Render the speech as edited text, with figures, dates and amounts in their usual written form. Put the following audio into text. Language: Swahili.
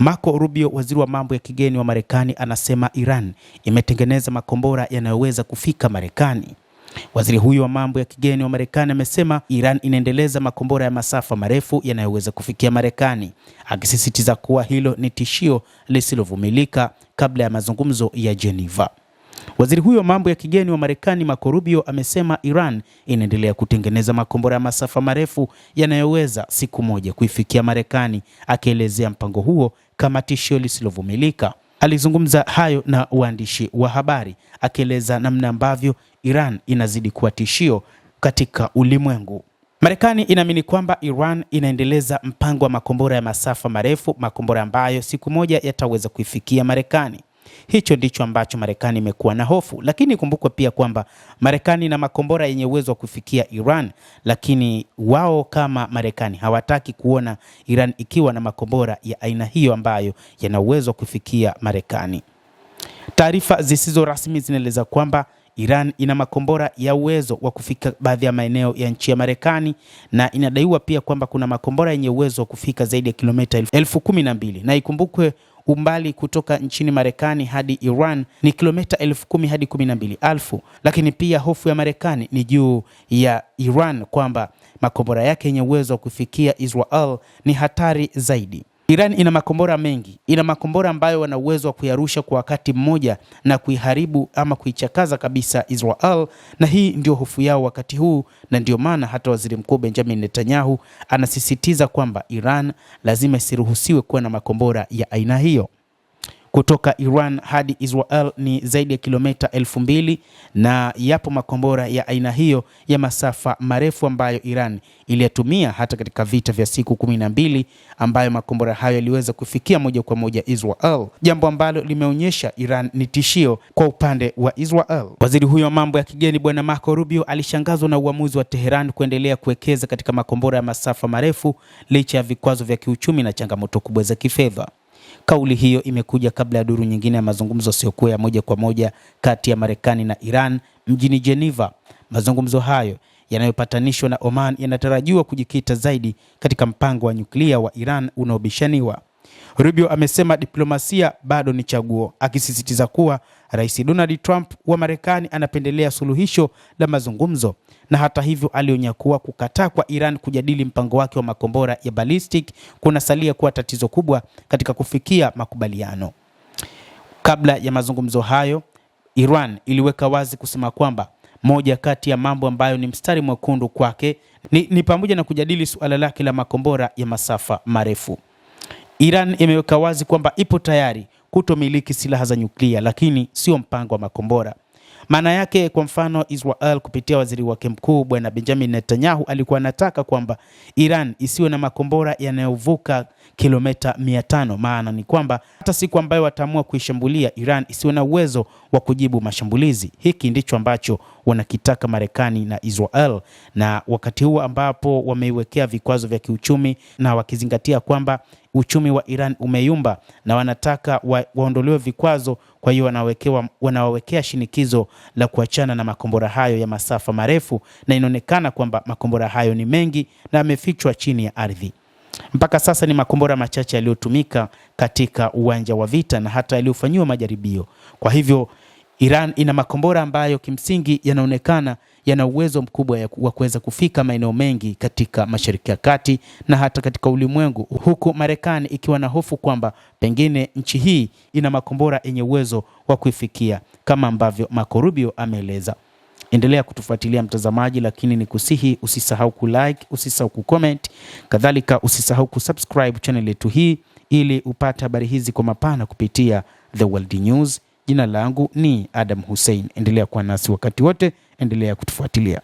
Marco Rubio, waziri wa mambo ya kigeni wa Marekani, anasema Iran imetengeneza makombora yanayoweza kufika Marekani. Waziri huyo wa mambo ya kigeni wa Marekani amesema Iran inaendeleza makombora ya masafa marefu yanayoweza kufikia Marekani, akisisitiza kuwa hilo ni tishio lisilovumilika kabla ya mazungumzo ya Geneva. Waziri huyo wa mambo ya kigeni wa Marekani Marco Rubio amesema Iran inaendelea kutengeneza makombora ya masafa marefu yanayoweza siku moja kuifikia Marekani, akielezea mpango huo kama tishio lisilovumilika. Alizungumza hayo na waandishi wa habari, akieleza namna ambavyo Iran inazidi kuwa tishio katika ulimwengu. Marekani inaamini kwamba Iran inaendeleza mpango wa makombora ya masafa marefu, makombora ambayo siku moja yataweza kuifikia Marekani. Hicho ndicho ambacho Marekani imekuwa na hofu, lakini kumbukwe pia kwamba Marekani na makombora yenye uwezo wa kufikia Iran, lakini wao kama Marekani hawataki kuona Iran ikiwa na makombora ya aina hiyo ambayo yana uwezo wa kufikia Marekani. Taarifa zisizo rasmi zinaeleza kwamba Iran ina makombora ya uwezo wa kufika baadhi ya maeneo ya nchi ya Marekani, na inadaiwa pia kwamba kuna makombora yenye uwezo wa kufika zaidi ya kilomita 12,000, na ikumbukwe umbali kutoka nchini Marekani hadi Iran ni kilomita 10,000 hadi 12,000. Lakini pia hofu ya Marekani ni juu ya Iran kwamba makombora yake yenye uwezo wa kufikia Israel ni hatari zaidi. Iran ina makombora mengi, ina makombora ambayo wana uwezo wa kuyarusha kwa wakati mmoja na kuiharibu ama kuichakaza kabisa Israel, na hii ndio hofu yao wakati huu, na ndio maana hata Waziri Mkuu Benjamin Netanyahu anasisitiza kwamba Iran lazima isiruhusiwe kuwa na makombora ya aina hiyo. Kutoka Iran hadi Israel ni zaidi ya kilomita 2,000, na yapo makombora ya aina hiyo ya masafa marefu ambayo Iran iliyatumia hata katika vita vya siku 12, ambayo makombora hayo yaliweza kufikia moja kwa moja Israel, jambo ambalo limeonyesha Iran ni tishio kwa upande wa Israel. Waziri huyo wa mambo ya kigeni Bwana Marco Rubio alishangazwa na uamuzi wa Tehran kuendelea kuwekeza katika makombora ya masafa marefu licha ya vikwazo vya kiuchumi na changamoto kubwa za kifedha. Kauli hiyo imekuja kabla ya duru nyingine ya mazungumzo yasiyokuwa ya moja kwa moja kati ya Marekani na Iran mjini Geneva. Mazungumzo hayo yanayopatanishwa na Oman yanatarajiwa kujikita zaidi katika mpango wa nyuklia wa Iran unaobishaniwa. Rubio amesema diplomasia bado ni chaguo, akisisitiza kuwa Rais Donald Trump wa Marekani anapendelea suluhisho la mazungumzo, na hata hivyo alionya kuwa kukataa kwa Iran kujadili mpango wake wa makombora ya ballistic kunasalia kuwa tatizo kubwa katika kufikia makubaliano. Kabla ya mazungumzo hayo, Iran iliweka wazi kusema kwamba moja kati ya mambo ambayo ni mstari mwekundu kwake ni pamoja na kujadili suala lake la makombora ya masafa marefu. Iran imeweka wazi kwamba ipo tayari kutomiliki silaha za nyuklia, lakini sio mpango wa makombora. Maana yake, kwa mfano, Israel kupitia waziri wake mkuu Bwana Benjamin Netanyahu alikuwa anataka kwamba Iran isiwe na makombora yanayovuka kilomita 500. Maana ni kwamba hata siku ambayo wataamua kuishambulia Iran isiwe na uwezo wa kujibu mashambulizi. Hiki ndicho ambacho wanakitaka Marekani na Israel, na wakati huo ambapo wameiwekea vikwazo vya kiuchumi na wakizingatia kwamba uchumi wa Iran umeyumba na wanataka waondolewe vikwazo, kwa hiyo wanawawekea shinikizo la kuachana na makombora hayo ya masafa marefu, na inaonekana kwamba makombora hayo ni mengi na yamefichwa chini ya ardhi. Mpaka sasa ni makombora machache yaliyotumika katika uwanja wa vita na hata yaliyofanyiwa majaribio. Kwa hivyo Iran ina makombora ambayo kimsingi yanaonekana yana uwezo mkubwa wa kuweza kufika maeneo mengi katika Mashariki ya Kati na hata katika ulimwengu, huku Marekani ikiwa na hofu kwamba pengine nchi hii ina makombora yenye uwezo wa kuifikia, kama ambavyo Marco Rubio ameeleza. Endelea kutufuatilia mtazamaji, lakini ni kusihi usisahau kulike, usisahau kucomment, kadhalika usisahau kusubscribe channel yetu hii ili upate habari hizi kwa mapana kupitia The World News. Jina langu ni Adam Hussein. Endelea kuwa nasi wakati wote, endelea kutufuatilia.